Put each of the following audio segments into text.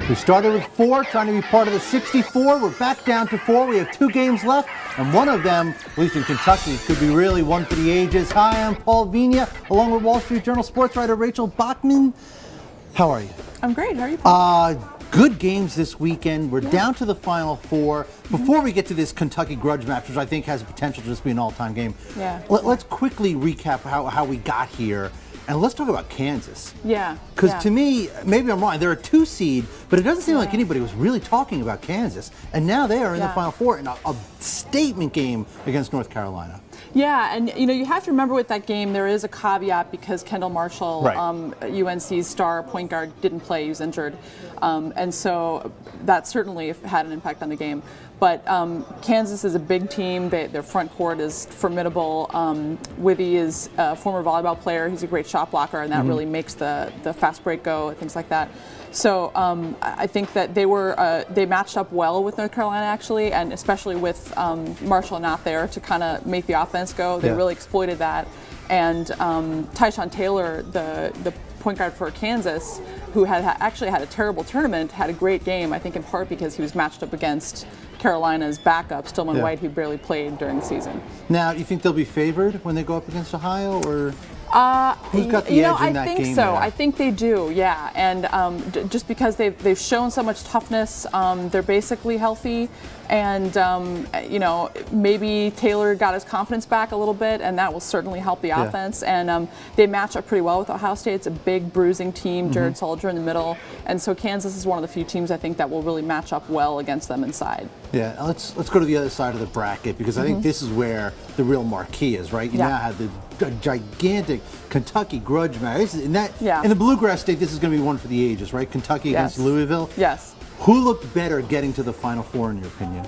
We started with 4, trying to be part of the 64. We're back down to 4. We have 2 games left, and one of them, at least in Kentucky, could be really one for the ages. Hi, I'm Paul Vigna, along with Wall Street Journal sports writer Rachel Bachman. How are you? I'm great. How are you, Paul? Good games this weekend. We're down to the Final Four. Before we get to this Kentucky grudge match, which I think has the potential to just be an all-time game, let's quickly recap how we got here. And let's talk about Kansas. Yeah. Because to me, maybe I'm wrong, they're a 2 seed, but it doesn't seem like anybody was really talking about Kansas. And now they are in the Final Four in a statement game against North Carolina. Yeah, and you have to remember with that game, there is a caveat because Kendall Marshall, UNC's star point guard, didn't play, he was injured. And so that certainly had an impact on the game. But Kansas is a big team. Their front court is formidable. Withy is a former volleyball player. He's a great shot blocker, and that really makes the fast break go, things like that. So I think that they matched up well with North Carolina, actually, and especially with Marshall not there to kind of make the offense go. They really exploited that. And Tyshawn Taylor, the point guard for Kansas, who actually had a terrible tournament, had a great game, I think in part because he was matched up against Carolina's backup, Stillman White, who barely played during the season. Now, do you think they'll be favored when they go up against Ohio, or who's got the edge in that game? I think so. I think they do, yeah. And just because they've shown so much toughness, they're basically healthy. And, maybe Taylor got his confidence back a little bit, and that will certainly help the offense. And they match up pretty well with Ohio State. It's a big, bruising team, Jared Sullinger in the middle. And so Kansas is one of the few teams I think that will really match up well against them inside. Yeah, let's go to the other side of the bracket, because I think this is where the real marquee is, right? You now have the gigantic Kentucky grudge match. In the Bluegrass State, this is going to be one for the ages, right? Kentucky against Louisville. Yes. Who looked better getting to the Final Four, in your opinion?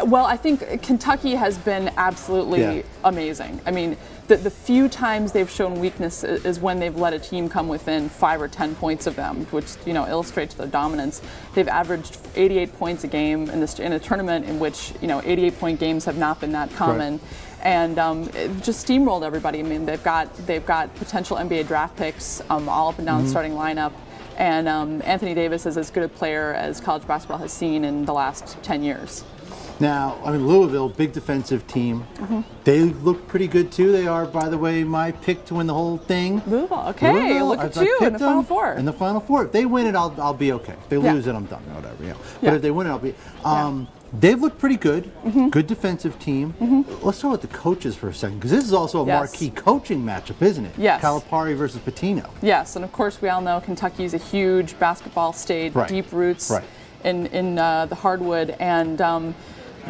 Well, I think Kentucky has been absolutely amazing. I mean, the few times they've shown weakness is when they've let a team come within 5 or 10 points of them, which illustrates their dominance. They've averaged 88 points a game in a tournament in which 88-point games have not been that common. And it just steamrolled everybody. I mean, they've got potential NBA draft picks all up and down the starting lineup. And Anthony Davis is as good a player as college basketball has seen in the last 10 years. Now, I mean, Louisville, big defensive team. They look pretty good, too. They are, by the way, my pick to win the whole thing. Louisville, okay. Look at you in the Final Four. In the Final Four. If they win it, I'll be okay. If they lose it, I'm done, whatever. But if they win it, I'll be... They've looked pretty good. Good defensive team. Let's talk about the coaches for a second, because this is also a marquee coaching matchup, isn't it? Yes. Calipari versus Pitino. Yes, and of course we all know Kentucky's a huge basketball state, deep roots in the hardwood, and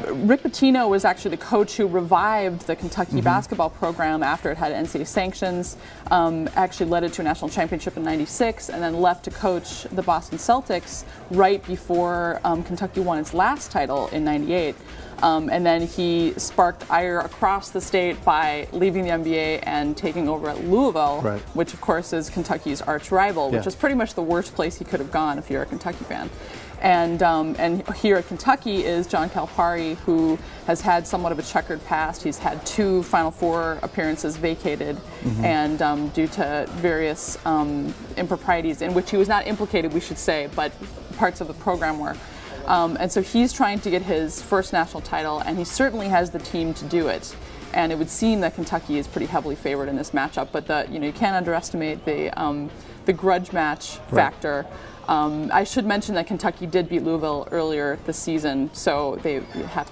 Rick Pitino was actually the coach who revived the Kentucky basketball program after it had NCAA sanctions, actually led it to a national championship in '96, and then left to coach the Boston Celtics right before Kentucky won its last title in '98. And then he sparked ire across the state by leaving the NBA and taking over at Louisville, which of course is Kentucky's arch rival, which is pretty much the worst place he could have gone if you're a Kentucky fan. And here at Kentucky is John Calipari, who has had somewhat of a checkered past. He's had 2 Final Four appearances vacated, and due to various improprieties in which he was not implicated, we should say, but parts of the program were. And so he's trying to get his first national title, and he certainly has the team to do it. And it would seem that Kentucky is pretty heavily favored in this matchup, but you can't underestimate the grudge match factor. I should mention that Kentucky did beat Louisville earlier this season, so they have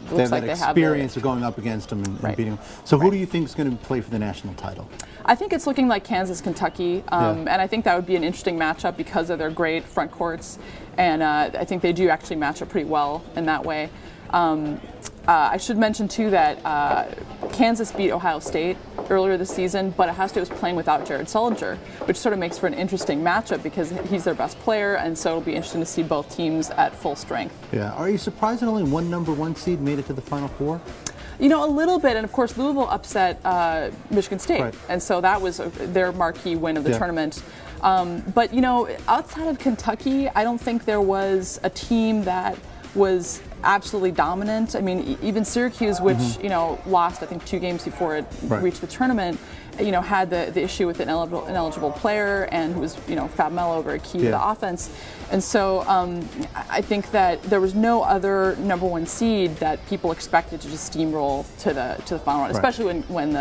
experience of going up against them and beating them. So who do you think is going to play for the national title? I think it's looking like Kansas, Kentucky, and I think that would be an interesting matchup because of their great front courts, and I think they do actually match up pretty well in that way. I should mention, too, that Kansas beat Ohio State earlier this season, but Ohio State was playing without Jared Sullinger, which sort of makes for an interesting matchup because he's their best player, and so it'll be interesting to see both teams at full strength. Yeah. Are you surprised that only one number 1 seed made it to the Final Four? A little bit, and of course Louisville upset Michigan State, and so that was their marquee win of the tournament. But, outside of Kentucky, I don't think there was a team that was absolutely dominant. I mean, even Syracuse, which lost I think 2 games before it reached the tournament, had the issue with an ineligible player, and who was Fab Melo, very key to the offense. And so I think that there was no other #1 seed that people expected to just steamroll to the final round, especially when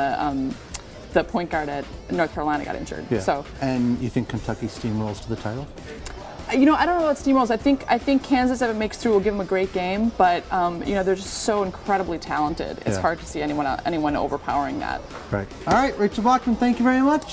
the point guard at North Carolina got injured. Yeah. So. And you think Kentucky steamrolls to the title? I don't know about steamrolls. I think Kansas, if it makes through, will give them a great game. But they're just so incredibly talented. It's hard to see anyone overpowering that. Right. All right, Rachel Bachman, thank you very much.